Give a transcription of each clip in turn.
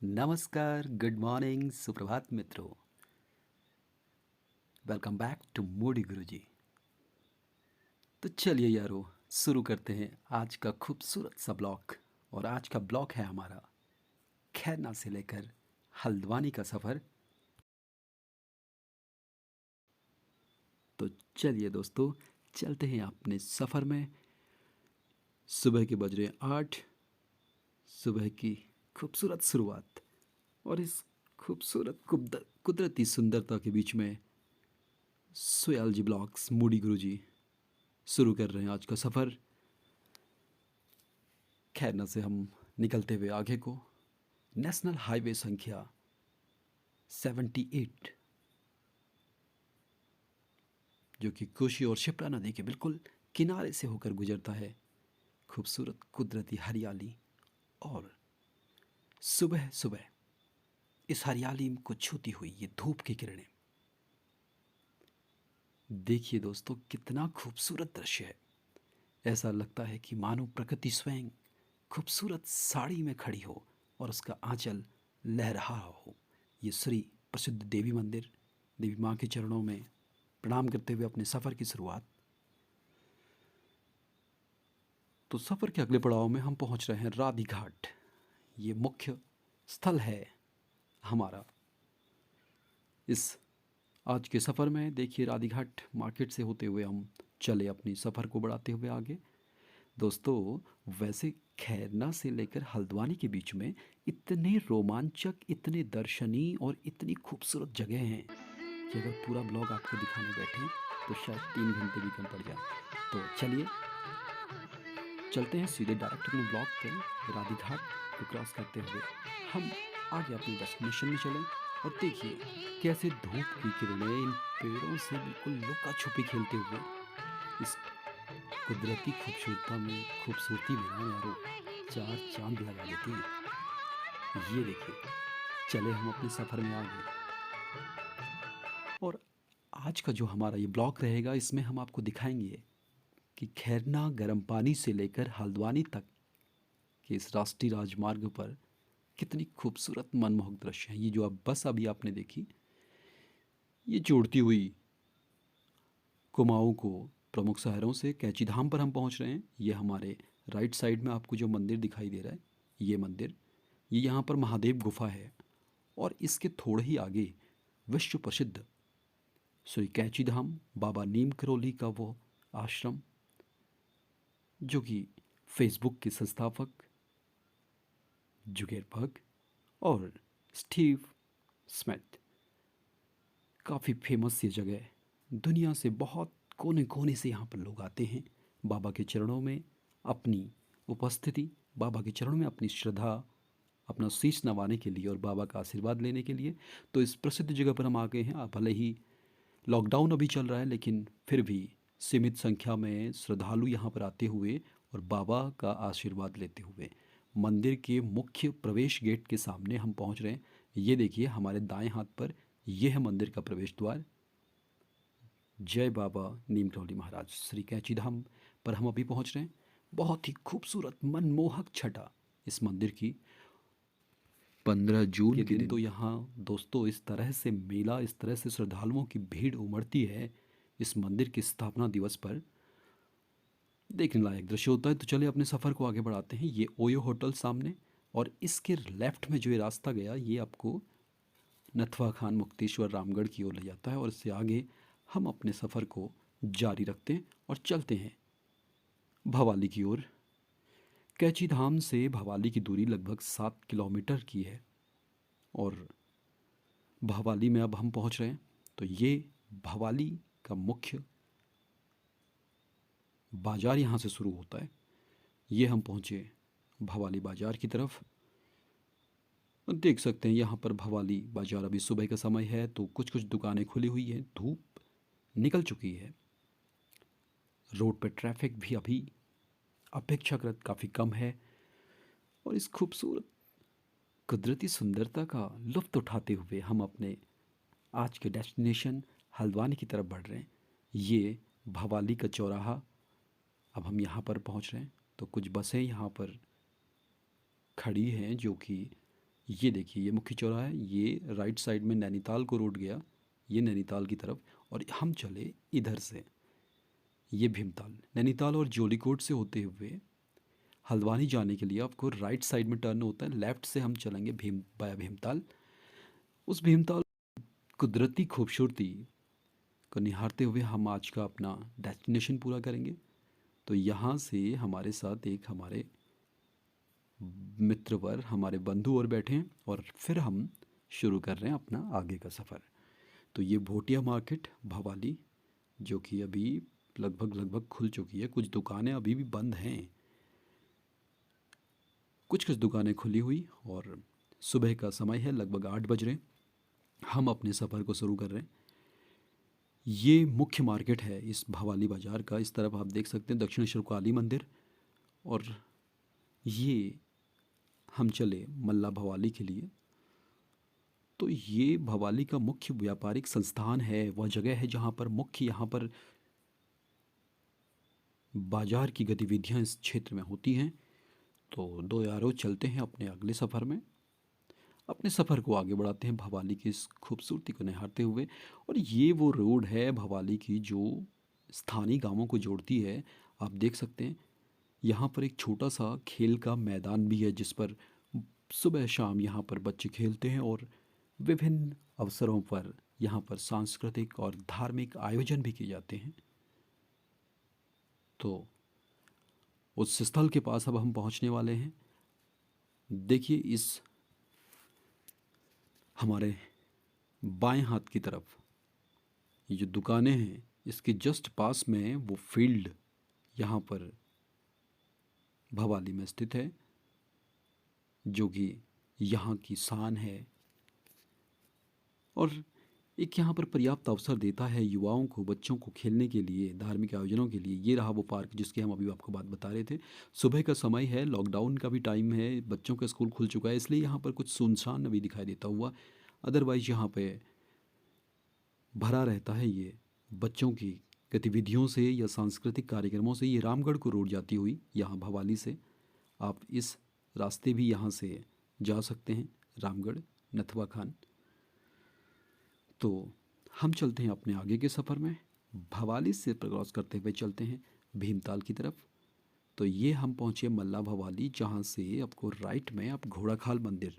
नमस्कार, good morning, सुप्रभात मित्रों। वेलकम बैक टू मूडी गुरुजी। तो चलिए यारो, शुरू करते हैं आज का खूबसूरत सा ब्लॉग। और आज का ब्लॉग है हमारा खैरना से लेकर हल्द्वानी का सफ़र। तो चलिए दोस्तों, चलते हैं अपने सफ़र में। सुबह के बज रहे 8। सुबह की खूबसूरत शुरुआत और इस खूबसूरत कुदरती सुंदरता के बीच में सोयाल जी ब्लॉग्स मूडी गुरुजी शुरू कर रहे हैं आज का सफ़र। खैरना से हम निकलते हुए आगे को नेशनल हाईवे संख्या 78, जो कि कोशी और शिप्रा नदी के बिल्कुल किनारे से होकर गुजरता है। खूबसूरत कुदरती हरियाली और सुबह सुबह इस हरियाली को छूती हुई ये धूप की किरणें। देखिए दोस्तों, कितना खूबसूरत दृश्य है। ऐसा लगता है कि मानो प्रकृति स्वयं खूबसूरत साड़ी में खड़ी हो और उसका आंचल लह रहा हो। ये श्री प्रसिद्ध देवी मंदिर, देवी माँ के चरणों में प्रणाम करते हुए अपने सफ़र की शुरुआत। तो सफ़र के अगले पड़ाव में हम पहुंच रहे हैं राधी घाट। ये मुख्य स्थल है हमारा इस आज के सफ़र में। देखिए, राधी घाट मार्केट से होते हुए हम चले अपनी सफ़र को बढ़ाते हुए आगे। दोस्तों, वैसे खैरना से लेकर हल्द्वानी के बीच में इतने रोमांचक, इतने दर्शनीय और इतनी खूबसूरत जगह हैं कि अगर पूरा ब्लॉग आपको दिखाने बैठे तो शायद 3 घंटे भी कम पड़ जाए। तो चलिए चलते हैं सीधे डायरेक्ट अपने ब्लॉग पे। राधी घाट को क्रॉस करते हुए हम आगे अपने डेस्टिनेशन में चलें। और देखिए कैसे धूप की किरणें इन पेड़ों से बिल्कुल लुका छुपी खेलते हुए इस कुदरती खूबसूरती में ना यारो 4 चांद लगा देती हैं। ये देखिए, चले हम अपने सफ़र में आगे। और आज का जो हमारा ये ब्लॉग रहेगा, इसमें हम आपको दिखाएंगे कि खैरना गर्म पानी से लेकर हल्द्वानी तक के इस राष्ट्रीय राजमार्ग पर कितनी खूबसूरत मनमोहक दृश्य हैं। ये जो अब बस अभी आपने देखी, ये जोड़ती हुई कुमाऊं को प्रमुख शहरों से कैंची धाम पर हम पहुंच रहे हैं। ये हमारे राइट साइड में आपको जो मंदिर दिखाई दे रहा है, ये मंदिर, ये यहाँ पर महादेव गुफा है। और इसके थोड़े ही आगे विश्व प्रसिद्ध श्री कैंची धाम बाबा नीम करोली का वो आश्रम, जो कि फेसबुक के संस्थापक जुगेरबर्ग और स्टीव स्मिथ, काफ़ी फेमस ये जगह। दुनिया से बहुत कोने कोने से यहाँ पर लोग आते हैं बाबा के चरणों में अपनी उपस्थिति, बाबा के चरणों में अपनी श्रद्धा, अपना शीश नवाने के लिए और बाबा का आशीर्वाद लेने के लिए। तो इस प्रसिद्ध जगह पर हम आ गए हैं। आप भले ही लॉकडाउन अभी चल रहा है, लेकिन फिर भी सीमित संख्या में श्रद्धालु यहाँ पर आते हुए और बाबा का आशीर्वाद लेते हुए मंदिर के मुख्य प्रवेश गेट के सामने हम पहुँच रहे हैं। ये देखिए, हमारे दाएं हाथ पर यह है मंदिर का प्रवेश द्वार। जय बाबा नीम करोली महाराज, श्री कैंची धाम पर हम अभी पहुँच रहे हैं। बहुत ही खूबसूरत मनमोहक छटा इस मंदिर की। 15 जून के दिन तो यहाँ दोस्तों इस तरह से मेला, इस तरह से श्रद्धालुओं की भीड़ उमड़ती है इस मंदिर की स्थापना दिवस पर, देखने लायक दृश्य होता है। तो चलिए अपने सफ़र को आगे बढ़ाते हैं। ये ओयो होटल सामने, और इसके लेफ्ट में जो ये रास्ता गया, ये आपको नथवा खान मुक्तेश्वर रामगढ़ की ओर ले जाता है। और इससे आगे हम अपने सफ़र को जारी रखते हैं और चलते हैं भवाली की ओर। कैंची धाम से भवाली की दूरी लगभग 7 किलोमीटर की है। और भवाली में अब हम पहुंच रहे हैं। तो ये भवाली का मुख्य बाज़ार यहाँ से शुरू होता है। ये हम पहुँचे भवाली बाज़ार की तरफ। देख सकते हैं यहाँ पर भवाली बाज़ार, अभी सुबह का समय है तो कुछ कुछ दुकानें खुली हुई हैं, धूप निकल चुकी है। रोड पर ट्रैफिक भी अभी अपेक्षाकृत काफ़ी कम है। और इस खूबसूरत कुदरती सुंदरता का लुत्फ़ उठाते हुए हम अपने आज के डेस्टिनेशन हल्द्वानी की तरफ बढ़ रहे हैं। ये भवाली का चौराहा, अब हम यहाँ पर पहुँच रहे हैं। तो कुछ बसें यहाँ पर खड़ी हैं जो कि ये देखिए, ये मुख्य चौराहा है, ये राइट साइड में नैनीताल को रोड गया, ये नैनीताल की तरफ, और हम चले इधर से, ये भीमताल। नैनीताल और जोलीकोट से होते हुए हल्द्वानी जाने के लिए आपको राइट साइड में टर्न होता है, लेफ्ट से हम चलेंगे भीमताल। उस भीमताल कुदरती खूबसूरती को निहारते हुए हम आज का अपना डेस्टिनेशन पूरा करेंगे। तो यहाँ से हमारे साथ एक हमारे मित्रवर, हमारे बंधु और बैठे हैं, और फिर हम शुरू कर रहे हैं अपना आगे का सफ़र। तो ये भोटिया मार्केट भवाली, जो कि अभी लगभग खुल चुकी है, कुछ दुकानें अभी भी बंद हैं, कुछ कुछ दुकानें खुली हुई, और सुबह का समय है, लगभग 8 बज रहे हैं। हम अपने सफ़र को शुरू कर रहे हैं। ये मुख्य मार्केट है इस भवाली बाज़ार का। इस तरफ आप देख सकते हैं दक्षिणेश्वर काली मंदिर, और ये हम चले मल्ला भवाली के लिए। तो ये भवाली का मुख्य व्यापारिक संस्थान है, वह जगह है जहाँ पर मुख्य यहाँ पर बाजार की गतिविधियाँ इस क्षेत्र में होती हैं। तो दो यारों, चलते हैं अपने अगले सफ़र में, अपने सफ़र को आगे बढ़ाते हैं भवाली की इस खूबसूरती को निहारते हुए। और ये वो रोड है भवाली की जो स्थानीय गांवों को जोड़ती है। आप देख सकते हैं यहाँ पर एक छोटा सा खेल का मैदान भी है, जिस पर सुबह शाम यहाँ पर बच्चे खेलते हैं, और विभिन्न अवसरों पर यहाँ पर सांस्कृतिक और धार्मिक आयोजन भी किए जाते हैं। तो उस स्थल के पास अब हम पहुँचने वाले हैं। देखिए, इस हमारे बाएं हाथ की तरफ ये जो दुकानें हैं, इसके जस्ट पास में वो फील्ड यहाँ पर भवाली में स्थित है, जो कि यहाँ की शान है, और एक यहाँ पर पर्याप्त अवसर देता है युवाओं को, बच्चों को खेलने के लिए, धार्मिक आयोजनों के लिए। ये रहा वो पार्क जिसकी हम अभी आपको बात बता रहे थे। सुबह का समय है, लॉकडाउन का भी टाइम है, बच्चों का स्कूल खुल चुका है, इसलिए यहाँ पर कुछ सुनसान अभी दिखाई देता हुआ। अदरवाइज यहाँ पे भरा रहता है ये बच्चों की गतिविधियों से या सांस्कृतिक कार्यक्रमों से। ये रामगढ़ को रोड जाती हुई यहाँ भवाली से, आप इस रास्ते भी यहाँ से जा सकते हैं, रामगढ़ नथवा खान। तो हम चलते हैं अपने आगे के सफ़र में, भवाली से क्रॉस करते हुए चलते हैं भीमताल की तरफ। तो ये हम पहुँचे मल्ला भवाली, जहाँ से आपको राइट में आप घोड़ाखाल मंदिर,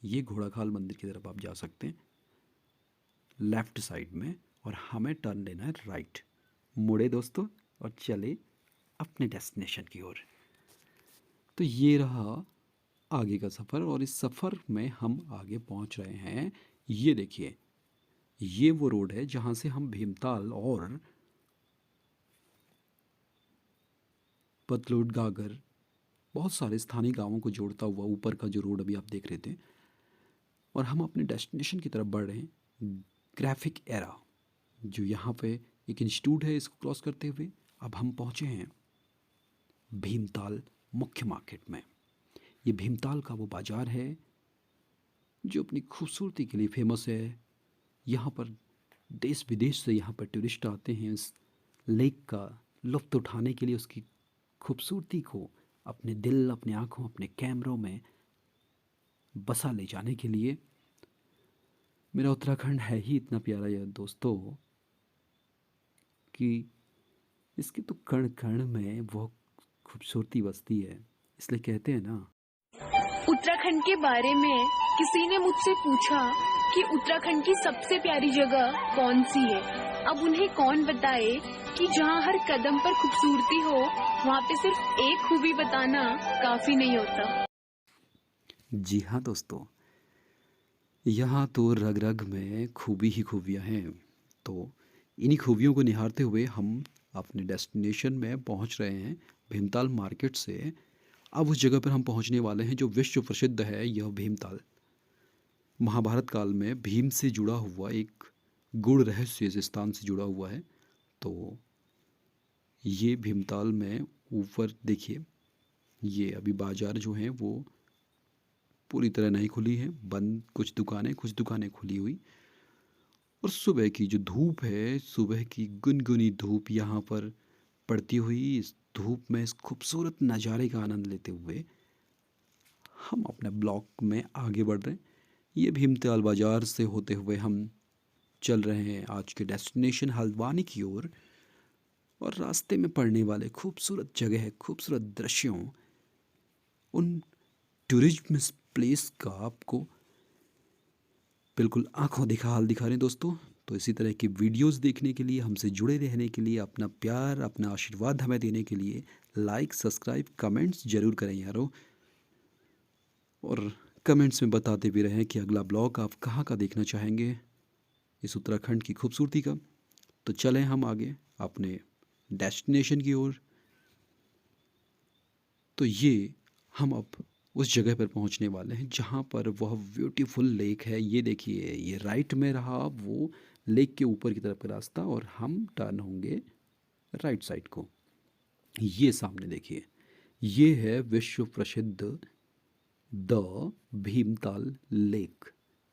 ये घोड़ाखाल मंदिर की तरफ आप जा सकते हैं लेफ़्ट साइड में, और हमें टर्न लेना है राइट। मुड़े दोस्तों और चले अपने डेस्टिनेशन की ओर। तो ये रहा आगे का सफ़र, और इस सफ़र में हम आगे पहुंच रहे हैं। ये देखिए, ये वो रोड है जहां से हम भीमताल और पतलोड गागर, बहुत सारे स्थानीय गांवों को जोड़ता हुआ ऊपर का जो रोड अभी आप देख रहे थे, और हम अपने डेस्टिनेशन की तरफ बढ़ रहे हैं, ग्राफिक एरा, जो यहाँ पे एक इंस्टीट्यूट है। इसको क्रॉस करते हुए अब हम पहुँचे हैं भीमताल मुख्य मार्केट में। ये भीमताल का वो बाज़ार है जो अपनी खूबसूरती के लिए फेमस है। यहाँ पर देश विदेश से यहाँ पर टूरिस्ट आते हैं इस लेक का लुत्फ़ उठाने के लिए, उसकी खूबसूरती को अपने दिल, अपने आँखों, अपने कैमरों में बसा ले जाने के लिए। मेरा उत्तराखंड है ही इतना प्यारा यार दोस्तों, कि इसके तो कण कण में वो खूबसूरती बसती है। इसलिए कहते हैं ना, उत्तराखंड के बारे में किसी ने मुझसे पूछा कि उत्तराखंड की सबसे प्यारी जगह कौन सी है। अब उन्हें कौन बताए कि जहाँ हर कदम पर खूबसूरती हो, वहाँ पे सिर्फ एक खूबी बताना काफी नहीं होता। जी हाँ दोस्तों, यहाँ तो रग रग में खूबी ही खूबियाँ हैं। तो इन्हीं खूबियों को निहारते हुए हम अपने डेस्टिनेशन में पहुँच रहे हैं भीमताल मार्केट से। अब उस जगह पर हम पहुँचने वाले हैं जो विश्व प्रसिद्ध है। यह भीमताल महाभारत काल में भीम से जुड़ा हुआ एक गूढ़ रहस्य इस स्थान से जुड़ा हुआ है। तो ये भीमताल में ऊपर देखिए, ये अभी बाज़ार जो हैं वो पूरी तरह नहीं खुली है, बंद, कुछ दुकानें खुली हुई। और सुबह की जो धूप है, सुबह की गुनगुनी धूप यहाँ पर पड़ती हुई, इस धूप में इस खूबसूरत नज़ारे का आनंद लेते हुए हम अपने ब्लॉक में आगे बढ़ रहे हैं। ये भीमताल बाज़ार से होते हुए हम चल रहे हैं आज के डेस्टिनेशन हल्द्वानी की ओर। और रास्ते में पड़ने वाले खूबसूरत जगह, खूबसूरत दृश्यों, उन टूरिज्म प्लेस का आपको बिल्कुल आंखों देखा हाल दिखा रहे हैं दोस्तों। तो इसी तरह की वीडियोस देखने के लिए, हमसे जुड़े रहने के लिए, अपना प्यार, अपना आशीर्वाद हमें देने के लिए लाइक, सब्सक्राइब, कमेंट्स ज़रूर करें यारों। और कमेंट्स में बताते भी रहें कि अगला ब्लॉग आप कहाँ का देखना चाहेंगे इस उत्तराखंड की खूबसूरती का। तो चलें हम आगे अपने डेस्टिनेशन की ओर। तो ये हम अब उस जगह पर पहुंचने वाले हैं जहां पर वह ब्यूटीफुल लेक है। ये देखिए, ये राइट में रहा वो लेक के ऊपर की तरफ का रास्ता, और हम टर्न होंगे राइट साइड को। ये सामने देखिए, ये है विश्व प्रसिद्ध द भीमताल लेक,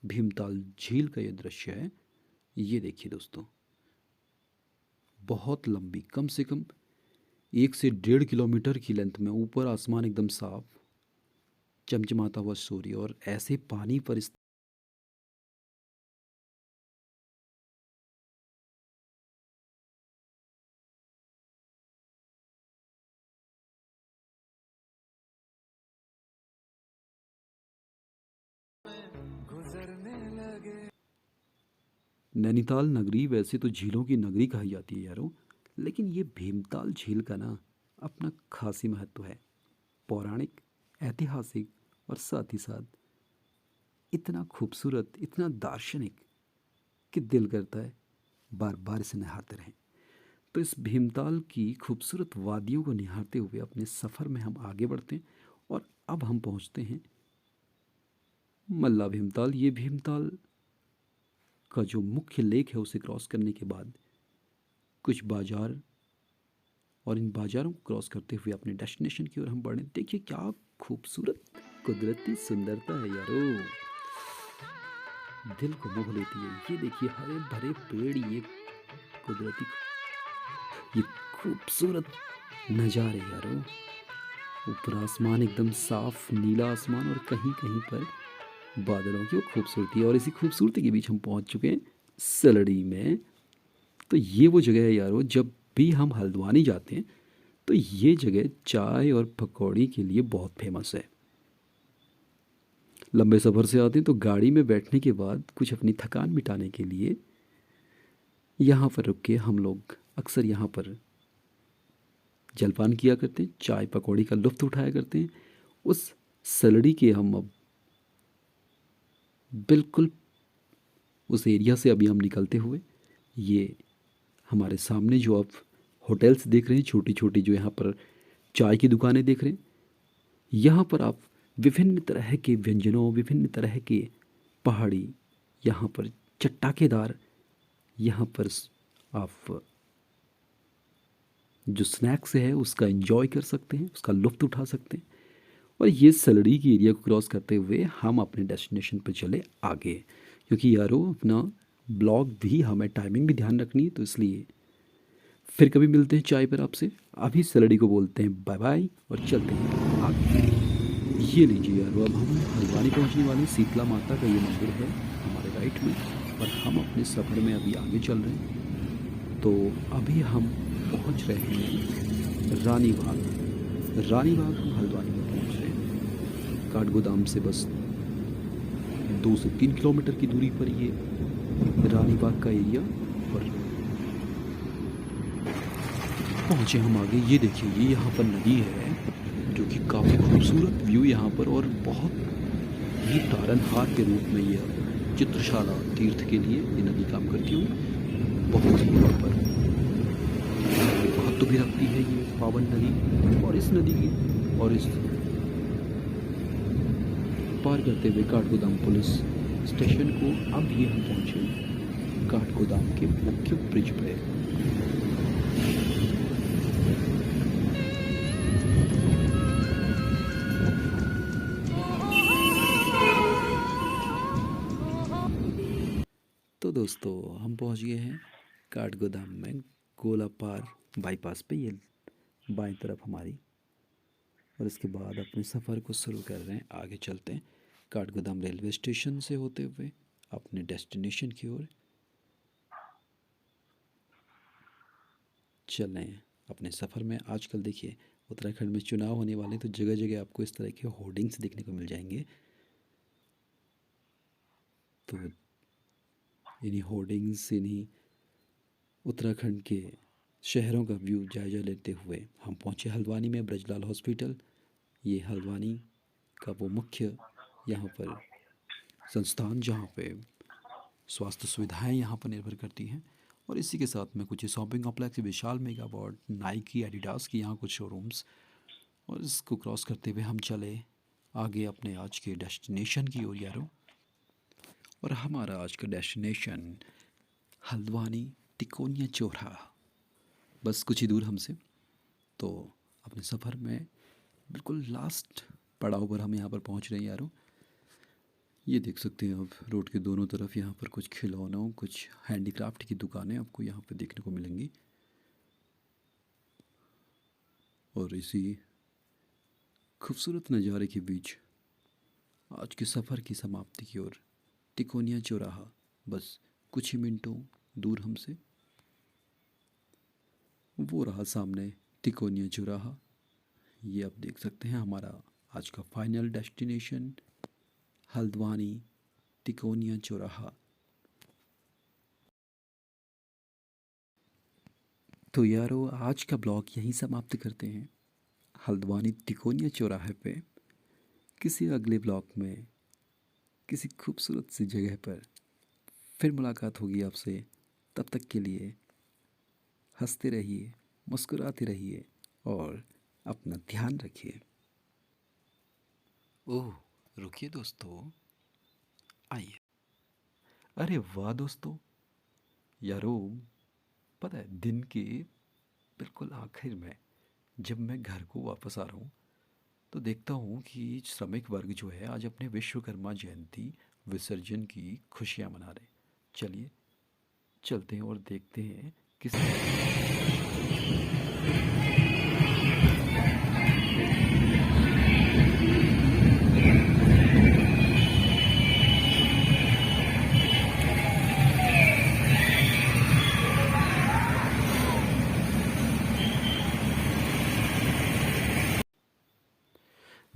भीमताल झील का ये दृश्य है। ये देखिए दोस्तों, बहुत लंबी, कम से कम 1 से 1.5 किलोमीटर की लेंथ में, ऊपर आसमान एकदम साफ, चमचमाता हुआ सूर्य, और ऐसे पानी पर इस नैनीताल नगरी वैसे तो झीलों की नगरी कही जाती है यारों, लेकिन ये भीमताल झील का ना अपना खासी महत्व है। पौराणिक, ऐतिहासिक और साथ ही साथ इतना खूबसूरत, इतना दार्शनिक कि दिल करता है बार बार इसे निहारते रहें। तो इस भीमताल की खूबसूरत वादियों को निहारते हुए अपने सफ़र में हम आगे बढ़ते हैं। और अब हम पहुंचते हैं मल्ला भीमताल। ये भीमताल का जो मुख्य लेक है उसे क्रॉस करने के बाद कुछ बाजार, और इन बाजारों को क्रॉस करते हुए अपने डेस्टिनेशन की ओर हम बढ़े। देखिए क्या खूबसूरत कुदरती सुंदरता है यारो, दिल को मोह लेती है। ये देखिए हरे भरे पेड़, ये कुदरती, ये खूबसूरत नज़ारे यारो। ऊपर आसमान एकदम साफ नीला आसमान, और कहीं कहीं पर बादलों की वो खूबसूरती। और इसी खूबसूरती के बीच हम पहुंच चुके हैं सलड़ी में। तो ये वो जगह है यारो, जब भी हम हल्द्वानी जाते हैं तो ये जगह चाय और पकौड़ी के लिए बहुत फेमस है। लंबे सफ़र से आते हैं तो गाड़ी में बैठने के बाद कुछ अपनी थकान मिटाने के लिए यहाँ पर रुक के हम लोग अक्सर यहाँ पर जलपान किया करते हैं, चाय पकौड़ी का लुत्फ़ उठाया करते हैं। उस सलड़ी के हम अब बिल्कुल उस एरिया से अभी हम निकलते हुए, ये हमारे सामने जो आप होटल्स देख रहे हैं, छोटी छोटी जो यहाँ पर चाय की दुकानें देख रहे हैं, यहाँ पर आप विभिन्न तरह के व्यंजनों, विभिन्न तरह के पहाड़ी, यहाँ पर चट्टाकेदार, यहाँ पर आप जो स्नैक्स है उसका एंजॉय कर सकते हैं, उसका लुत्फ़ उठा सकते हैं। और ये सलड़ी की एरिया को क्रॉस करते हुए हम अपने डेस्टिनेशन पर चले आगे, क्योंकि यारो अपना ब्लॉग भी, हमें टाइमिंग भी ध्यान रखनी है। तो इसलिए फिर कभी मिलते हैं चाय पर आपसे। अभी सलड़ी को बोलते हैं बाय बाय और चलते हैं आगे। ये लीजिए यारो, अब हम हल्द्वानी पहुंचने वाले शीतला माता का ये मंदिर है हमारे राइट में, और हम अपने सफ़र में अभी आगे चल रहे हैं। तो अभी हम पहुंच रहे हैं रानी बाग। रानी बाग हम हल्द्वानी में पहुंच रहे हैं। काठगोदाम से बस 2 से 3 किलोमीटर की दूरी पर ये रानी बाग का एरिया। और पहुंचे हम आगे। ये देखिए, ये यहाँ पर नदी है जो कि काफ़ी खूबसूरत व्यू यहाँ पर, और बहुत ही तारनहार के रूप में यह चित्रशाला तीर्थ के लिए ये नदी काम करती हुई बहुत ही यहाँ पर महत्व भी रखती है ये पावन नदी। और इस नदी की, और इस पार करते हुए काठगोदाम पुलिस स्टेशन को अब ये हम पहुँचे काठगोदाम के मुख्य ब्रिज पे। तो दोस्तों हम पहुंच गए हैं काठगोदाम में, गोलापार बाईपास पे। ये बाईं तरफ हमारी और इसके बाद अपने सफ़र को शुरू कर रहे हैं। आगे चलते हैं काठगोदाम रेलवे स्टेशन से होते हुए अपने डेस्टिनेशन की ओर चल रहे हैं अपने सफ़र में। आजकल देखिए उत्तराखंड में चुनाव होने वाले, तो जगह जगह आपको इस तरह के होर्डिंग्स देखने को मिल जाएंगे। तो इन्हीं होर्डिंग्स, इन्हीं उत्तराखंड के शहरों का व्यू जायज़ा लेते हुए हम पहुंचे हल्द्वानी में ब्रजलाल हॉस्पिटल। ये हल्द्वानी का वो मुख्य यहाँ पर संस्थान जहाँ पे स्वास्थ्य सुविधाएं यहाँ पर निर्भर करती हैं। और इसी के साथ में कुछ शॉपिंग कॉम्प्लेक्स, विशाल मेगा वर्ल्ड, नाइकी, एडिडास की यहाँ कुछ शोरूम्स। और इसको क्रॉस करते हुए हम चले आगे अपने आज के डेस्टिनेशन की ओर यारों। और हमारा आज का डेस्टिनेशन हल्द्वानी तिकोनिया चौराहा, बस कुछ ही दूर हमसे। तो अपने सफ़र में बिल्कुल लास्ट पड़ाव पर हम यहाँ पर पहुँच रहे हैं यारों। ये देख सकते हैं आप रोड के दोनों तरफ यहाँ पर कुछ खिलौनों, कुछ हैंडीक्राफ्ट की दुकानें आपको यहाँ पर देखने को मिलेंगी। और इसी खूबसूरत नज़ारे के बीच आज के सफ़र की समाप्ति की ओर तिकोनिया चौराहा बस कुछ ही मिनटों दूर हमसे। वो रहा सामने तिकोनिया चौराहा। ये आप देख सकते हैं हमारा आज का फाइनल डेस्टिनेशन हल्द्वानी तिकोनिया चौराहा। तो यारो आज का ब्लॉग यहीं समाप्त करते हैं हल्द्वानी तिकोनिया चौराहे पे। किसी अगले ब्लॉग में किसी खूबसूरत सी जगह पर फिर मुलाकात होगी आपसे। तब तक के लिए हंसते रहिए, मुस्कुराते रहिए और अपना ध्यान रखिए। ओह रुकिए दोस्तों, आइए। अरे वाह दोस्तों, यारो पता है दिन के बिल्कुल आखिर में जब मैं घर को वापस आ रहा हूँ तो देखता हूँ कि श्रमिक वर्ग जो है आज अपने विश्वकर्मा जयंती विसर्जन की खुशियाँ मना रहे। चलिए चलते हैं और देखते हैं किस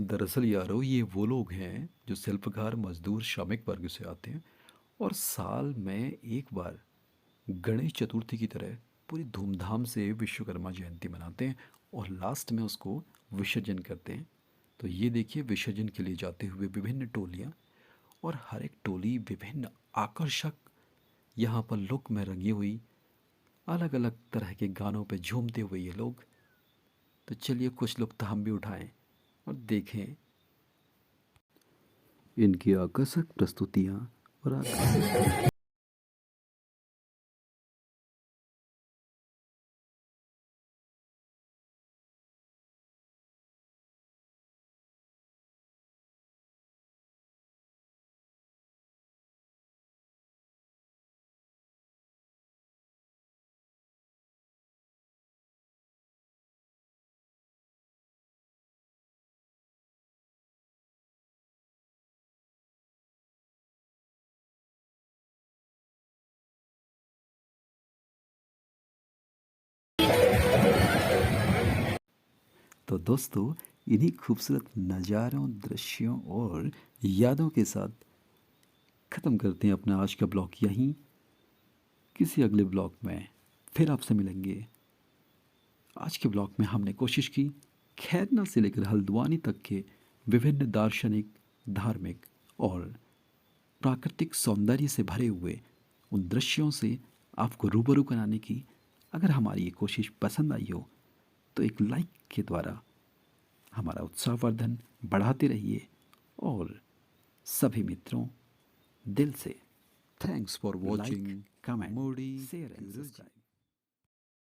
दरअसल यारो ये वो लोग हैं जो शिल्पकार, मजदूर, श्रमिक वर्ग से आते हैं और साल में एक बार गणेश चतुर्थी की तरह पूरी धूमधाम से विश्वकर्मा जयंती मनाते हैं और लास्ट में उसको विसर्जन करते हैं। तो ये देखिए विसर्जन के लिए जाते हुए विभिन्न टोलियाँ, और हर एक टोली विभिन्न आकर्षक यहाँ पर लुक में रंगी हुई, अलग अलग तरह के गानों पे झूमते हुए ये लोग। तो चलिए कुछ लुत्फ़ हम भी उठाएं और देखें इनकी आकर्षक प्रस्तुतियाँ और आकर्षक तो दोस्तों इन्हीं खूबसूरत नज़ारों, दृश्यों और यादों के साथ ख़त्म करते हैं अपना आज का ब्लॉग यहीं। किसी अगले ब्लॉग में फिर आपसे मिलेंगे। आज के ब्लॉग में हमने कोशिश की खैरना से लेकर हल्द्वानी तक के विभिन्न दार्शनिक, धार्मिक और प्राकृतिक सौंदर्य से भरे हुए उन दृश्यों से आपको रूबरू कराने की। अगर हमारी ये कोशिश पसंद आई हो तो एक लाइक के द्वारा हमारा उत्साहवर्धन बढ़ाते रहिए और सभी मित्रों दिल से thanks for watching, comment, share and subscribe.